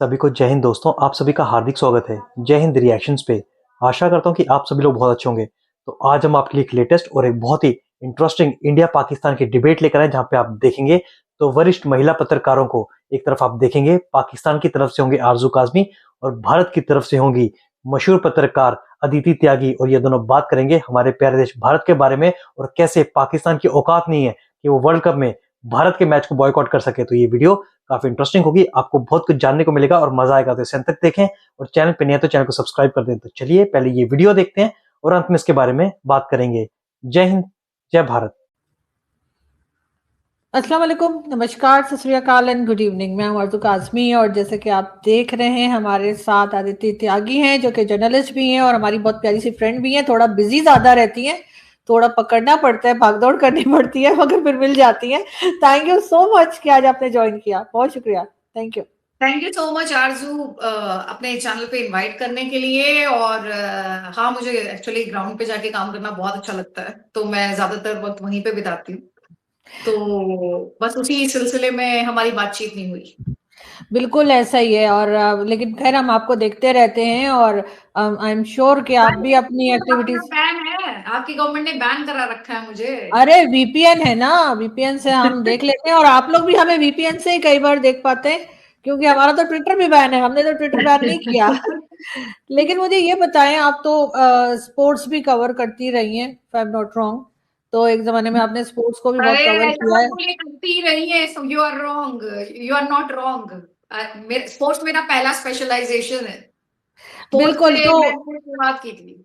सभी को जय हिंद दोस्तों। आप सभी का हार्दिक स्वागत है जय हिंद रिएक्शंस पे। आशा करता हूँ कि आप सभी लोग बहुत अच्छे होंगे। तो आज हम आपके लिए एक लेटेस्ट और एक बहुत ही इंटरेस्टिंग इंडिया पाकिस्तान की डिबेट लेकर आए, जहाँ पे आप देखेंगे तो वरिष्ठ महिला पत्रकारों को एक तरफ आप देखेंगे, पाकिस्तान की तरफ से होंगे आरजू काजमी और भारत की तरफ से होंगी मशहूर पत्रकार अदिति त्यागी। और ये दोनों बात करेंगे हमारे प्यारे देश भारत के बारे में और कैसे पाकिस्तान की औकात नहीं है कि वो वर्ल्ड कप में भारत के मैच को बॉयकॉट कर सके। तो ये वीडियो काफी इंटरेस्टिंग होगी, आपको बहुत कुछ जानने को मिलेगा और मजा आएगा। तो इसे अंत तक देखें और चैनल पे नहीं है तो चैनल को सब्सक्राइब कर दें। तो चलिए पहले ये वीडियो देखते हैं और अंत में इसके बारे में बात करेंगे। जय हिंद, जय भारत। अस्सलाम वालेकुम, नमस्कार, सत श्री अकाल एंड गुड इवनिंग। मैं हूं आरज़ू काज़मी और जैसे कि आप देख रहे हैं हमारे साथ आदित्य त्यागी हैं जो कि जर्नलिस्ट भी हैं और हमारी बहुत प्यारी सी फ्रेंड भी हैं। थोड़ा बिजी ज़्यादा रहती हैं, थोड़ा पकड़ना पड़ता है, भागदौड़ करनी पड़ती है, मगर फिर मिल जाती हैं। थैंक यू सो मच कि आज आपने ज्वाइन किया, बहुत शुक्रिया। Thank you. Thank you so much आरजू, अपने चैनल पे इनवाइट करने के लिए। और हाँ, मुझे एक्चुअली ग्राउंड पे जाके काम करना बहुत अच्छा लगता है, तो मैं ज्यादातर वक्त वहीं पे बिताती हूँ। तो बस उसी सिलसिले में हमारी बातचीत नहीं हुई। बिल्कुल ऐसा ही है। और लेकिन खैर हम आपको देखते रहते हैं और आई एम श्योर कि आप भी अपनी एक्टिविटीज। बैन है, आपकी गवर्नमेंट ने बैन करा रखा है मुझे। अरे वीपीएन है ना, वीपीएन से हम देख लेते हैं और आप लोग भी हमें वीपीएन से ही कई बार देख पाते हैं, क्योंकि हमारा तो ट्विटर भी बैन है, हमने तो ट्विटर बैन नहीं किया। लेकिन मुझे ये बताएं, आप तो स्पोर्ट्स भी कवर करती रही हैं, if I am not wrong. तो एक जमाने में आपने स्पोर्ट्स को भी बहुत अरे कवर ऐसा किया मत है। बोलिए, करती रही है। So you are wrong, you are not wrong. Sports मेरा पहला स्पेशलाइजेशन है। स्पोर्ट्स बिल्कुल। से तो मैंने शुरुआत की थी।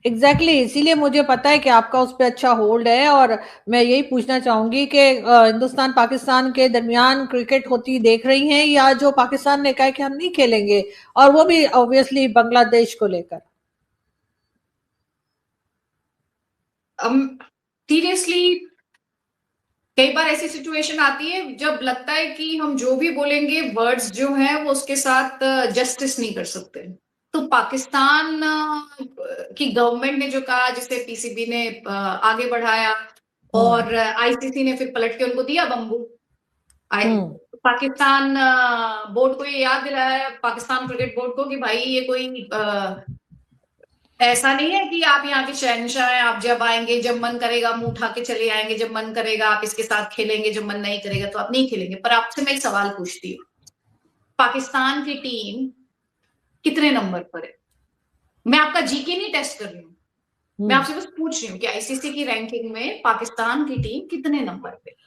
एग्जैक्टली इसीलिए मुझे पता है कि आपका उस पर अच्छा होल्ड है। और मैं यही पूछना चाहूंगी कि हिंदुस्तान पाकिस्तान के दरमियान क्रिकेट होती देख रही हैं, या जो पाकिस्तान ने कहा है कि हम नहीं खेलेंगे, और वो भी ऑब्वियसली बांग्लादेश को लेकर। सीरियसली कई बार ऐसी सिचुएशन आती है जब लगता है कि हम जो भी बोलेंगे वर्ड्स जो हैं वो उसके साथ जस्टिस नहीं कर सकते। तो पाकिस्तान की गवर्नमेंट ने जो कहा, जिसे पीसीबी ने आगे बढ़ाया और आईसीसी ने फिर पलट के उनको दिया बम्बू। पाकिस्तान बोर्ड को ये याद दिलाया, पाकिस्तान क्रिकेट बोर्ड को, कि भाई ये कोई ऐसा नहीं है कि आप यहाँ के शहंशाह हैं, आप जब आएंगे जब मन करेगा मुंह उठा के चले आएंगे, जब मन करेगा आप इसके साथ खेलेंगे, जब मन नहीं करेगा तो आप नहीं खेलेंगे। पर आपसे मैं एक सवाल पूछती हूँ, पाकिस्तान की टीम कितने नंबर पर है? मैं आपका जीके नहीं टेस्ट कर रही हूँ, मैं आपसे बस पूछ रही हूँ कि आईसीसी की रैंकिंग में पाकिस्तान की टीम कितने नंबर पे?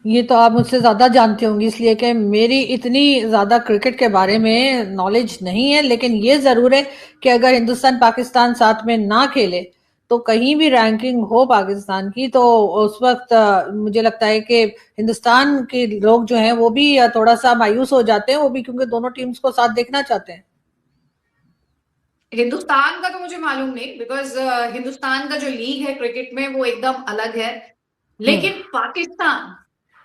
ये तो आप मुझसे ज्यादा जानते होंगे, इसलिए कि मेरी इतनी ज्यादा क्रिकेट के बारे में नॉलेज नहीं है। लेकिन ये जरूर है कि अगर हिंदुस्तान पाकिस्तान साथ में ना खेले तो कहीं भी रैंकिंग हो पाकिस्तान की, तो उस वक्त मुझे लगता है कि हिंदुस्तान के लोग जो हैं वो भी थोड़ा सा मायूस हो जाते हैं, वो भी क्योंकि दोनों टीम्स को साथ देखना चाहते हैं। हिंदुस्तान का तो मुझे मालूम नहीं, बिकॉज हिंदुस्तान का जो लीग है क्रिकेट में वो एकदम अलग है। लेकिन पाकिस्तान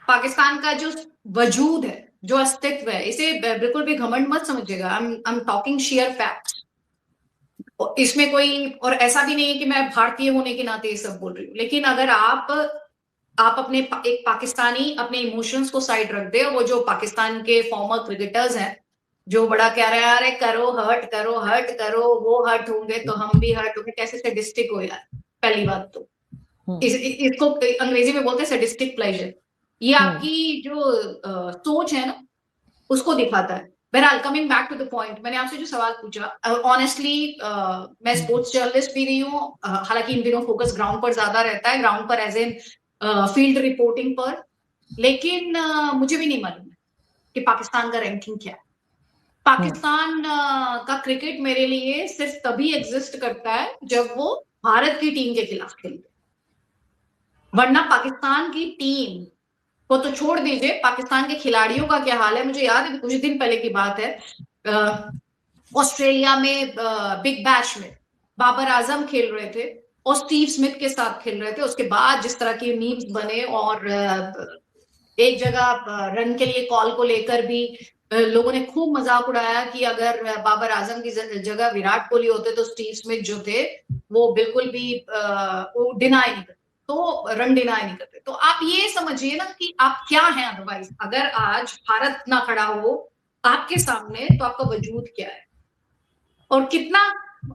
पाकिस्तान का जो वजूद है, जो अस्तित्व है, इसे बिल्कुल भी घमंड मत समझिएगा। I am talking share facts. इसमें कोई और ऐसा भी नहीं है कि मैं भारतीय होने के नाते ये सब बोल रही हूँ। लेकिन अगर आप अपने एक पाकिस्तानी अपने इमोशंस को साइड रख दे, और वो जो पाकिस्तान के फॉर्मर क्रिकेटर्स हैं जो बड़ा कह रहे हैं, अरे करो हर्ट करो हर्ट करो, वो हर्ट होंगे तो हम भी हर्ट होंगे, कैसे सैडिस्टिक हो यार। पहली बात तो इसको अंग्रेजी में बोलते हैं सैडिस्टिक प्लेजर। ये आपकी जो सोच है ना उसको दिखाता है। बहरहाल, coming back to the point, मैंने आपसे जो सवाल पूछा, ऑनेस्टली मैं स्पोर्ट्स जर्नलिस्ट भी रही हूँ। हालांकि इन दिनों फोकस ग्राउंड पर ज्यादा रहता है, ग्राउंड पर एज एन फील्ड रिपोर्टिंग पर। लेकिन मुझे भी नहीं मालूम कि पाकिस्तान का रैंकिंग क्या है। पाकिस्तान का क्रिकेट मेरे लिए सिर्फ तभी एग्जिस्ट करता है जब वो भारत की टीम के खिलाफ खेलते, वरना पाकिस्तान की टीम वो तो छोड़ दीजिए, पाकिस्तान के खिलाड़ियों का क्या हाल है। मुझे याद है कुछ दिन पहले की बात है, ऑस्ट्रेलिया में बिग बैश में बाबर आजम खेल रहे थे और स्टीव स्मिथ के साथ खेल रहे थे। उसके बाद जिस तरह के मीम्स बने, और एक जगह रन के लिए कॉल को लेकर भी लोगों ने खूब मजाक उड़ाया कि अगर बाबर आजम की जगह विराट कोहली होते तो स्टीव स्मिथ जो थे वो बिल्कुल भी वो डिनाई नहीं करते, तो रन डिनाई नहीं करते। तो आप ये समझिए ना कि आप क्या हैं। अदरवाइज अगर आज भारत ना खड़ा हो आपके सामने, तो आपका वजूद क्या है और कितना।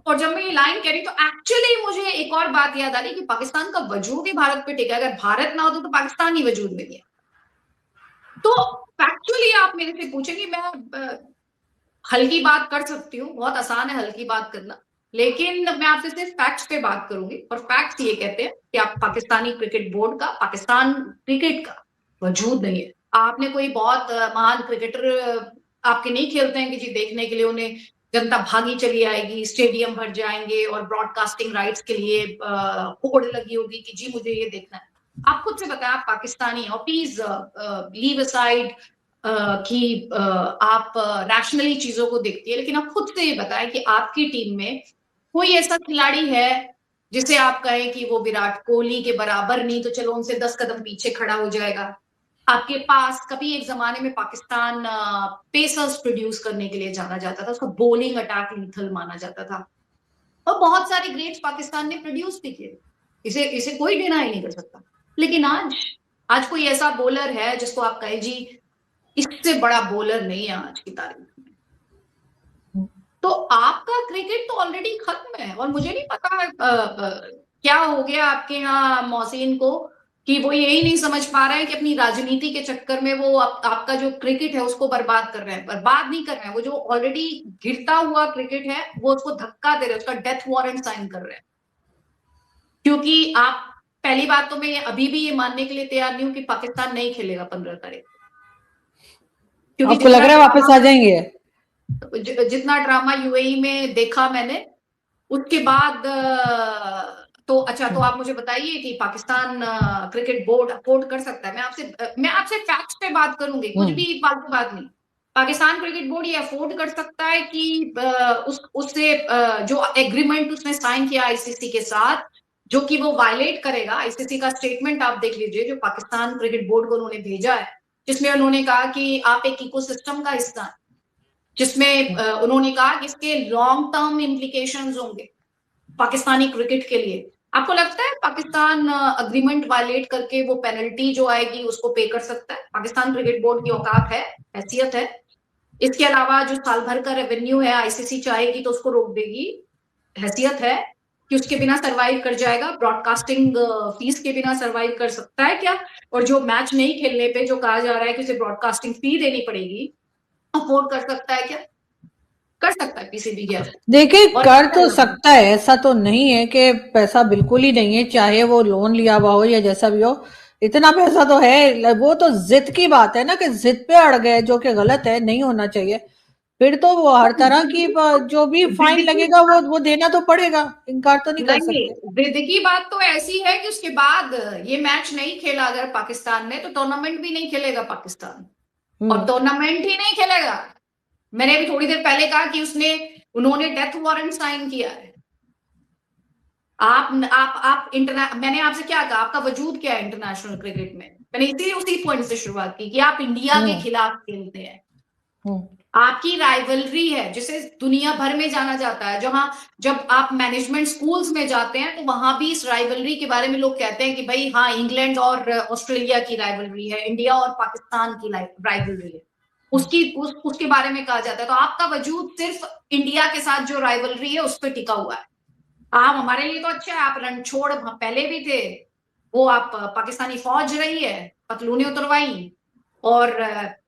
और जब मैं ये लाइन कह रही तो एक्चुअली मुझे एक और बात याद आ रही कि पाकिस्तान का वजूद ही भारत पे टिका है। अगर भारत ना होता तो पाकिस्तान ही वजूद में नहीं है। तो फैक्चुअली आप मेरे से पूछेंगे, मैं हल्की बात कर सकती हूँ, बहुत आसान है हल्की बात करना, लेकिन मैं आपसे सिर्फ फैक्ट्स पे बात करूंगी। और फैक्ट्स ये कहते हैं कि आप पाकिस्तानी क्रिकेट बोर्ड का, पाकिस्तान क्रिकेट का वजूद नहीं है। आपने कोई बहुत महान क्रिकेटर आपके नहीं खेलते हैं कि जी देखने के लिए उन्हें जनता भागी चली आएगी, स्टेडियम भर जाएंगे और ब्रॉडकास्टिंग राइट्स के लिए होड़ लगी होगी कि जी मुझे ये देखना है। आप खुद से बताएं, आप पाकिस्तानी और प्लीज लीव असाइड कि आप रैशनली चीजों को देखती है, लेकिन आप खुद से ये बताएं कि आपकी टीम में कोई ऐसा खिलाड़ी है जिसे आप कहें कि वो विराट कोहली के बराबर नहीं तो चलो उनसे 10 कदम पीछे खड़ा हो जाएगा। आपके पास कभी एक जमाने में पाकिस्तान पेसर्स प्रोड्यूस करने के लिए जाना जाता था, उसको बॉलिंग अटैक लीथल माना जाता था, और बहुत सारे ग्रेट्स पाकिस्तान ने प्रोड्यूस भी किए, इसे इसे कोई डिनाई नहीं कर सकता। लेकिन आज कोई ऐसा बॉलर है जिसको आप कहें जी इससे बड़ा बॉलर नहीं है आज की तारीख में। तो आपका क्रिकेट तो ऑलरेडी खत्म है। और मुझे नहीं पता क्या हो गया आपके यहाँ मोहसिन को कि वो यही नहीं समझ पा रहे हैं कि अपनी राजनीति के चक्कर में वो आपका जो क्रिकेट है उसको बर्बाद कर रहे हैं। बर्बाद नहीं कर रहे हैं, वो जो ऑलरेडी गिरता हुआ क्रिकेट है वो उसको धक्का दे रहे हैं, उसका डेथ वारंट साइन कर रहे हैं। क्योंकि आप, पहली बात तो मैं अभी भी ये मानने के लिए तैयार नहीं हूं कि पाकिस्तान नहीं खेलेगा 15 तारीख, क्योंकि आपको लग रहा है वापस आ जाएंगे? जितना ड्रामा यूएई में देखा मैंने, उसके बाद तो अच्छा, तो आप मुझे बताइए कि पाकिस्तान क्रिकेट बोर्ड अफोर्ड कर सकता है? मैं आपसे फैक्ट्स पे बात करूंगी, कुछ भी फालतू बात नहीं। पाकिस्तान क्रिकेट बोर्ड ये अफोर्ड कर सकता है कि उससे जो एग्रीमेंट उसने साइन किया आईसीसी के साथ, जो कि वो वायलेट करेगा। आईसीसी का स्टेटमेंट आप देख लीजिए जो पाकिस्तान क्रिकेट बोर्ड को उन्होंने भेजा है, जिसमें उन्होंने कहा कि आप एक इकोसिस्टम का हिस्सा हैं, जिसमें उन्होंने कहा कि इसके लॉन्ग टर्म इम्प्लीकेशंस होंगे पाकिस्तानी क्रिकेट के लिए। आपको लगता है पाकिस्तान अग्रीमेंट वायलेट करके वो पेनल्टी जो आएगी उसको पे कर सकता है? पाकिस्तान क्रिकेट बोर्ड की औकात है, हैसियत है? इसके अलावा जो साल भर का रेवेन्यू है आईसीसी चाहेगी तो उसको रोक देगी, हैसियत है कि उसके बिना सरवाइव कर जाएगा? ब्रॉडकास्टिंग फीस के बिना सरवाइव कर सकता है क्या? और जो मैच नहीं खेलने पे जो कहा जा रहा है कि उसे ब्रॉडकास्टिंग फी देनी पड़ेगी, अफोर्ड कर सकता है क्या? कर सकता है पीसीबी क्या? देखिए, कर तो सकता है, ऐसा तो नहीं है कि पैसा बिल्कुल ही नहीं है, चाहे वो लोन लिया हुआ हो या जैसा भी हो, इतना पैसा तो है। वो तो जिद की बात है ना कि जिद पे अड़ गए, जो कि गलत है, नहीं होना चाहिए। फिर तो वो हर तरह की जो भी फाइन लगेगा वो देना तो पड़ेगा, इनकार तो नहीं कर सकते। जिद की बात तो ऐसी है कि उसके बाद ये मैच नहीं खेला अगर पाकिस्तान ने, तो टूर्नामेंट भी नहीं खेलेगा पाकिस्तान, और टूर्नामेंट ही नहीं खेलेगा। मैंने अभी थोड़ी देर पहले कहा कि उन्होंने डेथ वारंट साइन किया है। मैंने आपसे क्या कहा, आपका वजूद क्या है इंटरनेशनल क्रिकेट में? मैंने इसीलिए उसी पॉइंट से शुरुआत की कि आप इंडिया के खिलाफ खेलते हैं, आपकी राइवलरी है जिसे दुनिया भर में जाना जाता है। जब आप मैनेजमेंट स्कूल्स में जाते हैं तो वहां भी इस राइवलरी के बारे में लोग कहते हैं कि भाई हाँ, इंग्लैंड और ऑस्ट्रेलिया की राइवलरी है, इंडिया और पाकिस्तान की राइवलरी है, उसके बारे में कहा जाता है। तो आपका वजूद सिर्फ इंडिया के साथ जो राइवलरी है उस पर टिका हुआ है। आप हमारे लिए तो अच्छा है, आप रणछोड़ पहले भी थे, वो आप पाकिस्तानी फौज रही है, पतलूने उतरवाई, और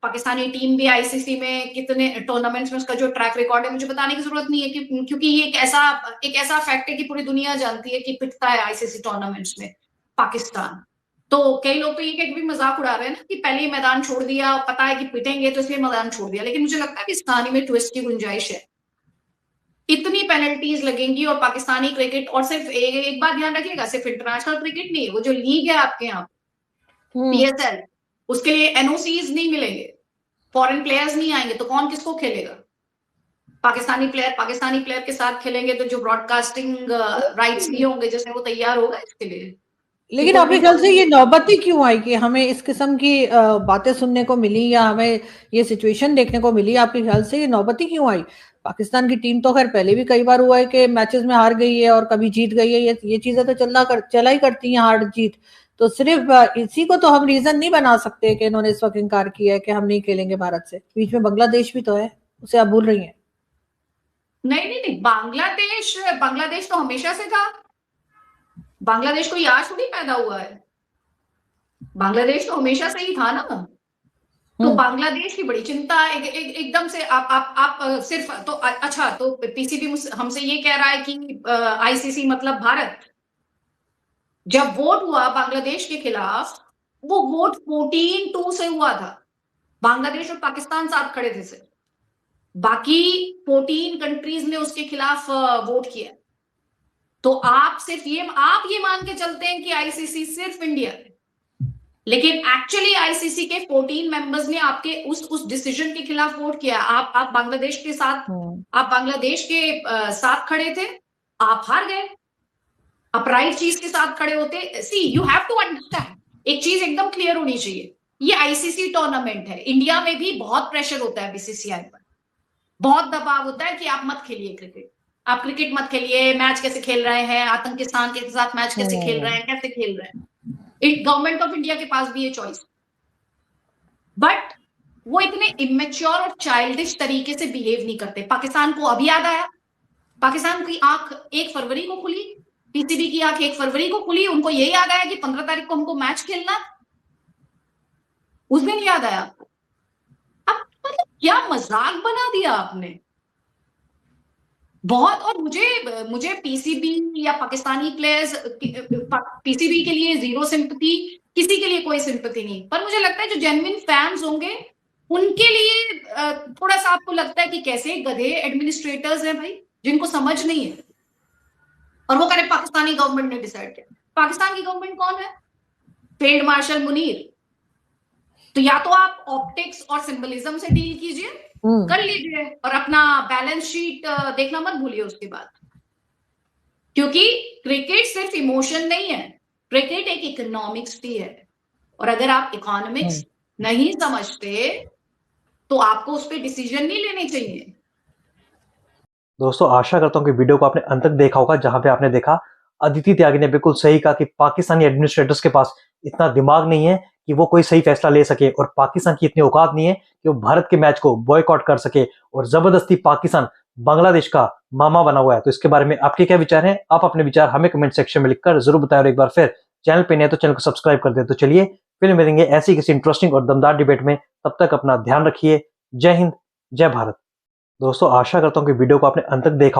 पाकिस्तानी टीम भी आईसीसी में कितने टूर्नामेंट्स में उसका जो ट्रैक रिकॉर्ड है मुझे बताने की जरूरत नहीं है, क्योंकि ये एक ऐसा फैक्ट है कि पूरी दुनिया जानती है कि पिटता है आईसीसी टूर्नामेंट्स में पाकिस्तान। तो कई लोग तो ये भी मजाक उड़ा रहे हैं ना कि पहले ही मैदान छोड़ दिया, पता है कि पिटेंगे तो इसलिए मैदान छोड़ दिया। लेकिन मुझे लगता है कि इस कहानी में ट्विस्ट की गुंजाइश है। इतनी पेनल्टीज लगेंगी और पाकिस्तानी क्रिकेट, और सिर्फ एक बात ध्यान रखिएगा, सिर्फ इंटरनेशनल क्रिकेट नहीं, वो जो लीग है आपके यहाँ पीएसएल, उसके लिए एनओसीज नहीं मिलेंगे, फॉरेन प्लेयर्स नहीं आएंगे, तो कौन किसको खेलेगा? पाकिस्तानी प्लेयर के साथ खेलेंगे तो जो ब्रॉडकास्टिंग राइट्स नहीं होंगे जैसे वो तैयार होगा इसके लिए। लेकिन आपके ख्याल से ये नौबत ही क्यों आई कि हमें इस किस्म की बातें सुनने को मिली या हमें ये सिचुएशन देखने को मिली? आपके ख्याल से ये नौबत ही क्यों आई? पाकिस्तान की टीम तो खैर पहले भी कई बार हुआ है कि मैचेस में हार गई है और कभी जीत गई है, ये चीजें तो चला ही करती हैं, हार जीत। तो सिर्फ इसी को तो हम रीजन नहीं बना सकते कि इन्होंने इस वक्त इनकार किया है कि हम नहीं खेलेंगे भारत से। बीच में बांग्लादेश भी तो है, उसे आप भूल रही हैं। नहीं, बांग्लादेश तो हमेशा से था। बांग्लादेश कोई आज थोड़ी पैदा हुआ है, बांग्लादेश तो हमेशा से ही था ना। तो बांग्लादेश की बड़ी चिंता एकदम से आप सिर्फ तो अच्छा, तो पीसीबी हमसे ये कह रहा है कि आईसीसी मतलब भारत। जब वोट हुआ बांग्लादेश के खिलाफ, वो वोट 14-2 से हुआ था। बांग्लादेश और पाकिस्तान साथ खड़े थे सिर्फ, बाकी 14 कंट्रीज ने उसके खिलाफ वोट किया। तो आप ये मान के चलते हैं कि आईसीसी सिर्फ इंडिया है, लेकिन एक्चुअली आईसीसी के 14 मेंबर्स ने आपके उस डिसीजन के खिलाफ वोट किया। आप बांग्लादेश के साथ, आप बांग्लादेश के साथ खड़े थे, आप हार गए। आप राइट चीज के साथ खड़े होते। सी यू हैव टू अंडरस्टैंड, एक चीज एकदम क्लियर होनी चाहिए, ये आईसीसी टूर्नामेंट है। इंडिया में भी बहुत प्रेशर होता है बीसीसीआई पर, बहुत दबाव होता है कि आप मत खेलिए क्रिकेट, आप क्रिकेट मत खेलिए, मैच कैसे खेल रहे हैं, आतंकिस्तान के साथ मैच कैसे खेल रहे हैं, कैसे खेल रहे हैं। गवर्नमेंट ऑफ इंडिया के पास भी ये चॉइस, बट वो इतने इमेच्योर और चाइल्डिश तरीके से बिहेव नहीं करते। पाकिस्तान को अब याद आया, पाकिस्तान की आंख 1 फरवरी को खुली, पीसीबी की आंख 1 फरवरी को खुली, उनको ये याद आया कि 15 तारीख को हमको मैच खेलना, उस दिन याद आया। अब मतलब क्या मजाक बना दिया आपने बहुत। और मुझे पीसीबी या पाकिस्तानी प्लेयर्स, पीसीबी के लिए जीरो सिंपैथी, किसी के लिए कोई सिंपैथी नहीं, पर मुझे लगता है जो जेन्युइन फैंस होंगे उनके लिए थोड़ा सा आपको लगता है कि कैसे गधे एडमिनिस्ट्रेटर्स हैं भाई, जिनको समझ नहीं है। और वो कह रहे पाकिस्तानी गवर्नमेंट ने डिसाइड किया। पाकिस्तान की गवर्नमेंट कौन है? Field marshal Munir. तो या तो आप ऑप्टिक्स और सिंबलिज्म से डील कीजिए, कर लीजिए, और अपना बैलेंस शीट देखना मत भूलिए उसके बाद, क्योंकि क्रिकेट सिर्फ इमोशन नहीं है, क्रिकेट एक इकोनॉमिक्स भी है। और अगर आप इकोनॉमिक्स नहीं समझते तो आपको उस पर डिसीजन नहीं लेने चाहिए। दोस्तों, आशा करता हूँ कि वीडियो को आपने अंत तक देखा होगा, जहां पे आपने देखा अदिति त्यागी ने बिल्कुल सही कहा कि पाकिस्तानी एडमिनिस्ट्रेटर्स के पास इतना दिमाग नहीं है कि वो कोई सही फैसला ले सके, और पाकिस्तान की इतनी औकात नहीं है कि वो भारत के मैच को बॉयकॉट कर सके, और जबरदस्ती पाकिस्तान बांग्लादेश का मामा बना हुआ है। तो इसके बारे में आपके क्या विचार हैं? आप अपने विचार हमें कमेंट सेक्शन में लिखकर जरूर बताएं, और एक बार फिर चैनल पे नए तो चैनल को सब्सक्राइब कर दें। तो चलिए फिर मिलेंगे ऐसी किसी इंटरेस्टिंग और दमदार डिबेट में, तब तक अपना ध्यान रखिए। जय हिंद, जय भारत। दोस्तों, आशा करता हूँ कि वीडियो को आपने अंत तक देखा